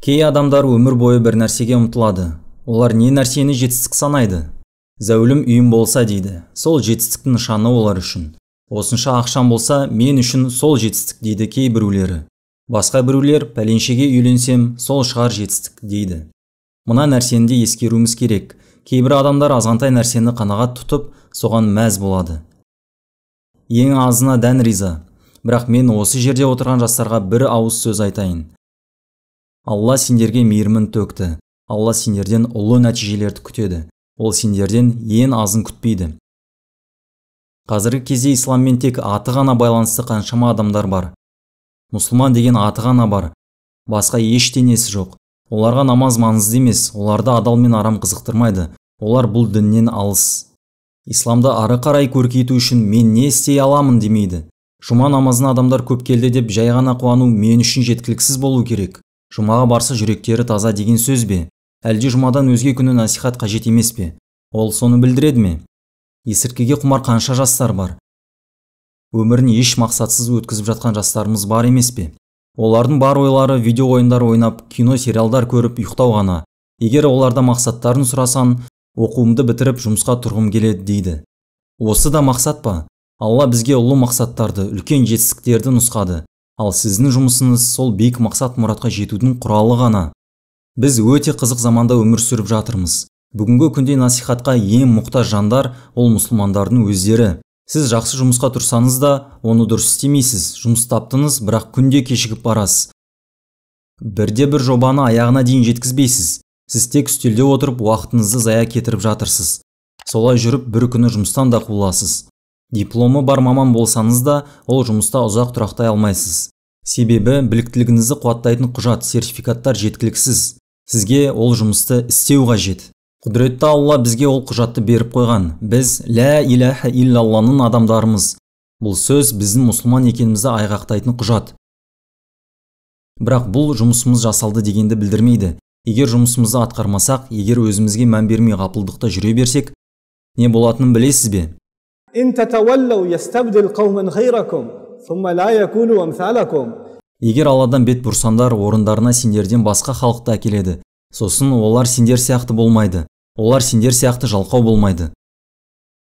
Кей адамдар өмір бойы бір нәрсеге ұмтылады. Олар не нәрсені жетістік санайды? Зәулім үйім болса дейді. Сол жетістіктің нышаны олар үшін. Осынша ақшам болса, мен үшін сол жетістік дейді кей біреулері. Басқа біреулер пәленшеге үйленсем, сол шығар жетістік дейді. Мына нәрсені де ескеруіміз керек. Кейбір адамдар азғантай нәрсені қанағат тұтып, соған мәз болады. Ең азына дән риза. Бірақ мен осы жерде отырған жастарға бір ауыз сөз айтайын. Алла сендерге мейірімін төкті. Алла сендерден ұлы нәтижелерді күтеді. Ол сендерден ең азын күтпейді. Қазіргі кезде исламмен тек аты ғана байланысты қаншама адамдар бар. Мұсылман деген аты ғана бар. Басқа ештеңесі жоқ. Оларға намаз маңызды емес, оларды адал мен арам қызықтырмайды. Олар бұл діннен алыс. Исламды ары қарай көркейту үшін мен не істей аламын демейді. Жұма намазына адамдар көп келді деп жай ғана қуану мен үшін жеткіліксіз болу керек. Жұмаға барса жүректері таза деген сөз бе? Әлде жұмадан өзге күні насихат қажет емес пе? Ол соны білдіреді ме? Есірткіге құмар қанша жастар бар? Өмірін еш мақсатсыз өткізіп жатқан жастарымыз бар емес пе? Олардың бар ойлары видео ойындар ойнап, кино сериалдар көріп ұйықтау ғана. Егер оларда мақсаттарын сұрасан, оқуымды бітіріп жұмысқа тұрғым келеді дейді. Осы да мақсат па? Алла бізге ұлы мақсаттарды, үлкен жетістіктерді нұсқады. Ал сіздің жұмысыңыз сол биік мақсат мұратқа жетудің құралы ғана. Біз өте қызық заманда өмір сүріп жатырмыз. Бүгінгі күнде насихатқа ең мұқтаж жандар ол мұсылмандардың өздері. Сіз жақсы жұмысқа тұрсаңыз да, оны дұрыс істемейсіз. Жұмыс таптыңыз, бірақ күнде кешігіп барасыз. Бірде-бір жобаны аяғына дейін жеткізбейсіз. Сіз тек үстелде отырып, уақытыңызды зая кетіріп жатырсыз. Солай жүріп, бір күні жұмыстан да қуыласыз. Дипломы бар маман болсаңыз да, ол жұмыста ұзақ тұрақтай алмайсыз. Себебі біліктілігіңізді қуаттайтын құжат, сертификаттар жеткіліксіз. Сізге ол жұмысты істеу қажет. Құдіретті Алла бізге ол құжатты беріп қойған. Біз лә иляха иллалланың адамдарымыз. Бұл сөз біздің мұсылман екенімізді айғақтайтын құжат. Бірақ бұл жұмысымыз жасалды дегенді білдірмейді. Егер жұмысымызды атқармасақ, егер өзімізге мән бермей ғапылдықта жүре берсек, не болатынын білесіз бе? Егер Алладан бет бұрсандар, орындарына сендерден басқа халықты әкеледі. Сосын олар сендер сияқты болмайды. Олар сендер сияқты жалқау болмайды.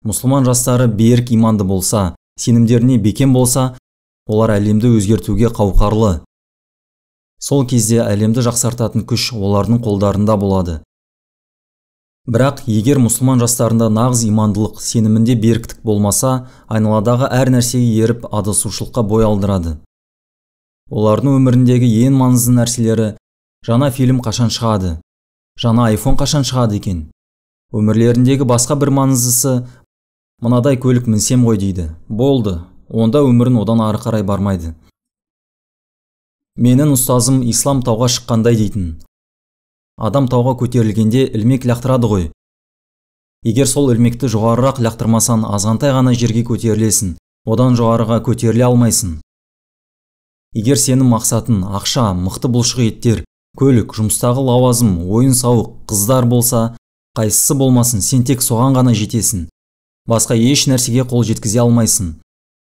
Мұсылман жастары берік иманды болса, сенімдеріне бекем болса, олар әлемді өзгертуге қауқарлы. Сол кезде әлемді жақсартатын күш олардың қолдарында болады. Бірақ егер мұсылман жастарында нағыз имандылық, сенімінде беріктік болмаса, айналадағы әр нәрсеге еріп адасушылыққа бой алдырады. Олардың өміріндегі ең маңызды нәрселері: жаңа фильм қашан шығады, жаңа iPhone қашан шығады екен. Өмірлеріндегі басқа бір маңыздысы: мынадай көлік мінсем ғой дейді. Болды, онда өмірін одан ары қарай бармайды. Менің ұстазым ислам тауға шыққандай дейтін. Адам тауға көтерілгенде ілмек лақтырады ғой. Егер сол ілмекті жоғарырақ лақтырмасан, азғантай ғана жерге көтерілесің, одан жоғарыға көтеріле алмайсың. Егер сенің мақсатың ақша, мықты бұлшық еттер, көлік, жұмыстағы лауазым, ойын-сауық, қыздар болса, қайсысы болмасын, сен тек соған ғана жетесің. Басқа еш нәрсеге қол жеткізе алмайсың.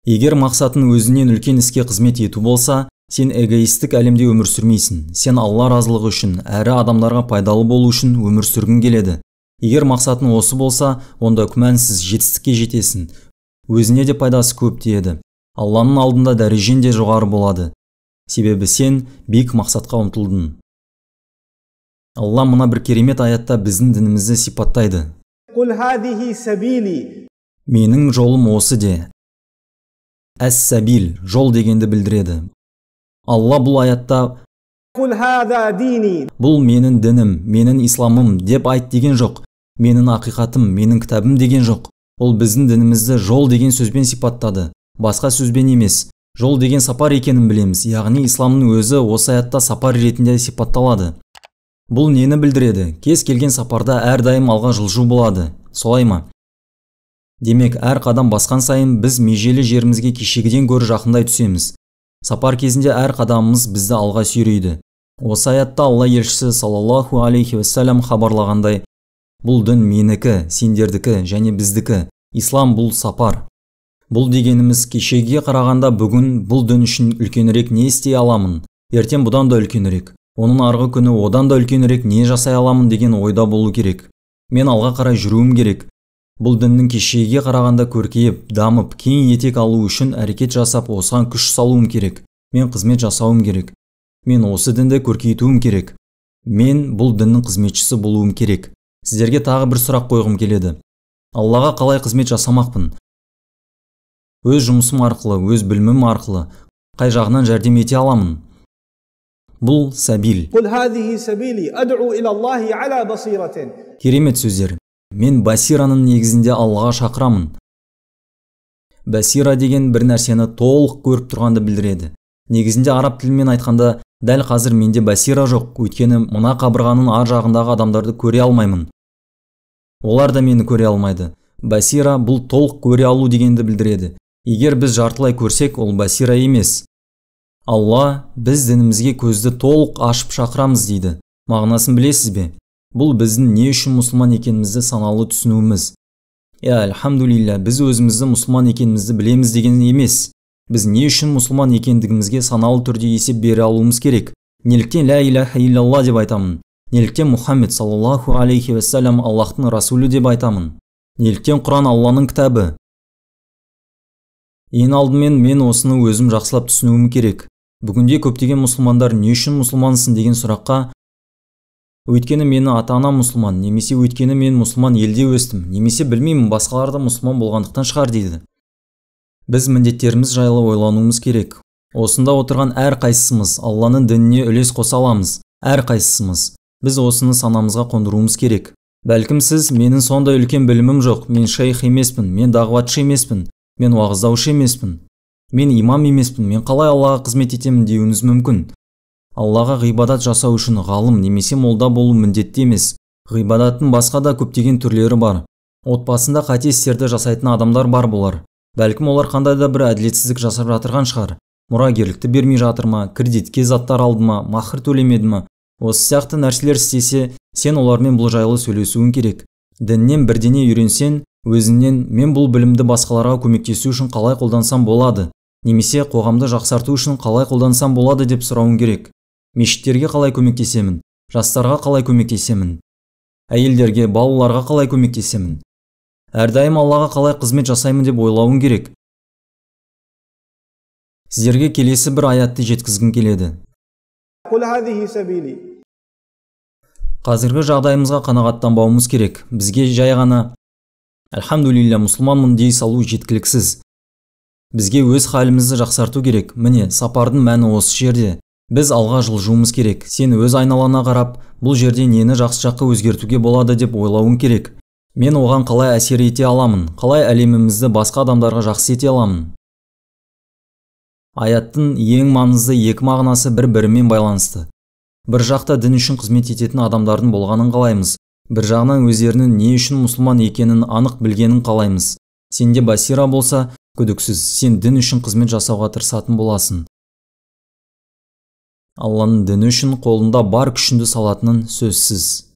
Егер мақсатың өзінен үлкен іске қызмет ету болса, сен эгоистік әлемде өмір сүрмейсің. Сен Алла разылығы үшін, әрі адамдарға пайдалы болу үшін өмір сүргің келеді. Егер мақсатың осы болса, онда күмәнсіз жетістікке жетесің. Өзіне де пайдасы көп тиеді. Алланың алдында дәрежең де жоғары болады. Себебі сен биік мақсатқа ұмтылдың. Алла мына бір керемет аятта біздің дінімізді сипаттайды. Менің жолым осы де. Әс-сабил, жол дегенді білдіреді. Алла бұл аятта бұл менің дінім, менің исламым деп айт деген жоқ. Менің ақиқатым, менің кітабым деген жоқ. Ол біздің дінімізді жол деген сөзбен сипаттады. Басқа сөзбен емес. Жол деген сапар екенін білеміз. Яғни исламның өзі осы аятта сапар ретінде сипатталады. Бұл нені білдіреді? Кез келген сапарда әрдайым алға жылжу болады. Солай ма? Демек, әр қадам басқан сайын біз межелі жерімізге кешегіден гөрі жақындай түсеміз. Сапар кезінде әр қадамымыз бізді алға сүйрейді. Осы аятта Алла елшісі саллаллаху алейхи вассалям хабарлағандай: бұл дін менікі, сендердікі және біздікі. Ислам бұл сапар. Бұл дегеніміз кешегіге қарағанда бүгін бұл дін үшін үлкенірек не істей аламын, ертең бұдан да үлкенірек. Оның арғы күні одан да үлкенірек не жасай аламын деген ойда болу керек. Мен алға қарай жүруім керек. Бұл діннің кешегіге қарағанда көркейіп, дамып, кең етек алу үшін әрекет жасап, осыған күш салуым керек. Мен қызмет жасауым керек. Мен осы дінді көркейтуім керек. Мен бұл діннің қызметшісі болуым керек. Сіздерге тағы бір сұрақ қойғым келеді. Аллаға қалай қызмет жасамақпын? Өз жұмысым арқылы, өз білімім арқылы қай жағынан жәрдем ете аламын? Бұл сәбил. Керемет сөздер. Мен басираның негізінде Аллаға шақырамын. Басира деген бір нәрсені толық көріп тұрғанды білдіреді. Негізінде араб тілімен айтқанда, дәл қазір менде басира жоқ, өйткені мына қабырғаның ар жағындағы адамдарды көре алмаймын. Олар да мені көре алмайды. Басира бұл толық көре алу дегенді білдіреді. Егер біз жартылай көрсек, ол басира емес. Алла біз дінімізге көзді толық ашып шақырамыз дейді. Мағынасын білесіз бе? Бұл біздің не үшін мұсылман екенімізді саналы түсінуіміз. Альхамдулилля, біз өзімізді мұсылман екенімізді білеміз деген емес. Біз не үшін мұсылман екендігімізге саналы түрде есеп бере алуымыз керек. Неліктен ля иляха иллалла деп айтамын? Неліктен Мұхаммед саллаллаху алейхи вассалям Аллахтың расулы деп айтамын? Неліктен Құран Алланың кітабы? Ең алдымен мен осыны өзім жақсылап түсінуім керек. Бүгінде көптеген мұсылмандар не үшін мұсылмансың деген сұраққа өйткені мені ата-анам мұсылман, немесе өйткені мен мұсылман елде өстім, немесе білмеймін басқалар да мұсылман болғандықтан шығар дейді. Біз міндеттеріміз жайлы ойлануымыз керек. Осында отырған әр қайсымыз Алланың дініне үлес қоса аламыз. Әр қайсымыз. Біз осыны санамызға қондыруымыз керек. Бәлкім сіз менің сондай үлкен білімім жоқ, мен шейх емеспін, мен дағуатшы емеспін, мен уағыздаушы емеспін, мен имам емеспін, мен қалай Аллаға қызмет етемін деуіңіз мүмкін. Аллаға ғибадат жасау үшін ғалым немесе молда болу міндетті емес. Ғибадаттың басқа да көптеген түрлері бар. Отбасында қате істерді жасайтын адамдар бар болар. Бәлкім олар қандай да бір әділетсіздік жасап жатырған шығар. Мұрагерлікті бермей жатыр ма, кредитке заттар алды ма, махр төлемеді ма? Осы сияқты нәрселер істесе, сен олармен бұл жайлы сөйлесуің керек. Діннен бірдене үйренсең, өзіңнен мен бұл білімді басқаларға көмектесу үшін қалай қолдансам болады, немесе қоғамды жақсарту үшін қалай қолдансам болады деп сұрауың керек. Мешіттерге қалай көмектесемін? Жастарға қалай көмектесемін? Әйелдерге, балаларға қалай көмектесемін? Әрдайым Аллаға қалай қызмет жасаймын деп ойлауың керек. Сіздерге келесі бір аятты жеткізгім келеді. Қазіргі жағдайымызға қанағаттанбауымыз керек. Бізге жай ғана альхамдулилля мұсылманмын дей салу жеткіліксіз. Бізге өз халімізді жақсарту керек. Міне, сапардың мәні осы жерде. Біз алға жылжуымыз керек. Сен өз айналана қарап, бұл жерде нені жақсы жаққа өзгертуге болады деп ойлауың керек. Мен оған қалай әсер ете аламын? Қалай әлемімізді басқа адамдарға жақсы ете аламын? Аяттың ең маңызды екі мағынасы бір-бірімен байланысты. Бір жақта дін үшін қызмет ететін адамдардың болғанын қалаймыз. Бір жағынан өздерінің не үшін мұсылман екенін анық білгенін қалаймыз. Сенде басира болса, күдіксіз, сен дін үшін қызмет жасауға тырысатын боласың. Алланың діні үшін қолында бар күшіңді салатының сөзсіз.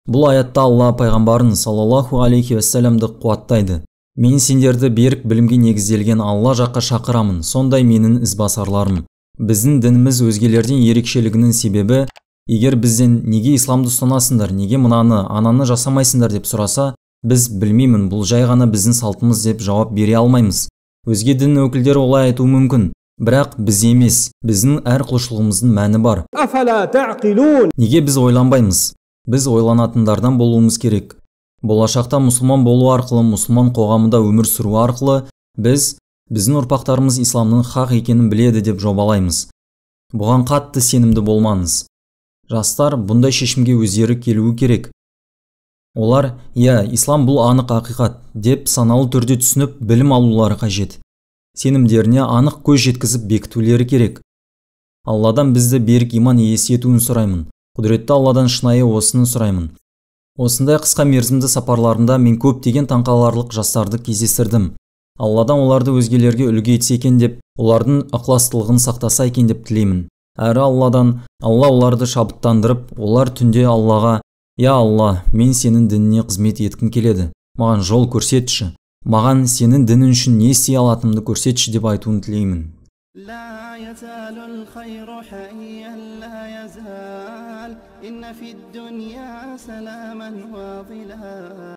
Бұл аятта Алла пайғамбарын саллаллаху алейхи вассаламды қуаттайды. Мен сендерді берік білімге негізделген Алла жаққа шақырамын, сондай менің ізбасарларым. Біздің дініміз өзгелерден ерекшелігінің себебі, егер бізден неге исламды ұстанасыңдар, неге мынаны, ананы жасамайсыңдар деп сұраса, біз білмеймін, бұл жай ғана біздің салтымыз деп жауап бере алмаймыз. Өзге дін өкілдері олай айтуы мүмкін, бірақ біз емес, біздің әр құлшылығымыздың мәні бар. Неге біз ойланбаймыз? Біз ойланатындардан болуымыз керек. Болашақта мұсылман болу арқылы, мұсылман қоғамында өмір сүру арқылы, біздің ұрпақтарымыз исламның хақ екенін біледі деп жобалаймыз. Бұған қатты сенімді болмаңыз. Жастар бұндай шешімге өздері келуі керек. Олар, ислам бұл анық ақиқат деп саналы түрде түсініп білім алулары қажет. Сенімдеріне анық көз жеткізіп бекітулері керек. Алладан бізді берік иман иесі етуін сұраймын. Құдіретті Алладан шынайы осыны сұраймын. Осындай қысқа мерзімді сапарларында мен көптеген таңқаларлық жастарды кездестірдім. Алладан оларды өзгелерге үлгі етсе екен деп, олардың ықыластылығын сақтаса екен деп тілеймін. Әрі Алладан, Алла оларды шабыттандырып, олар түнде Аллаға: «Я Алла, мен сенің дініне қызмет еткім келеді. Маған жол көрсетші. Маған сенің дінің үшін не істей алатынымды көрсетші деп айтуын тілеймін. لا يزال الخير حيا لا يزال إن في الدنيا سلاما واصلا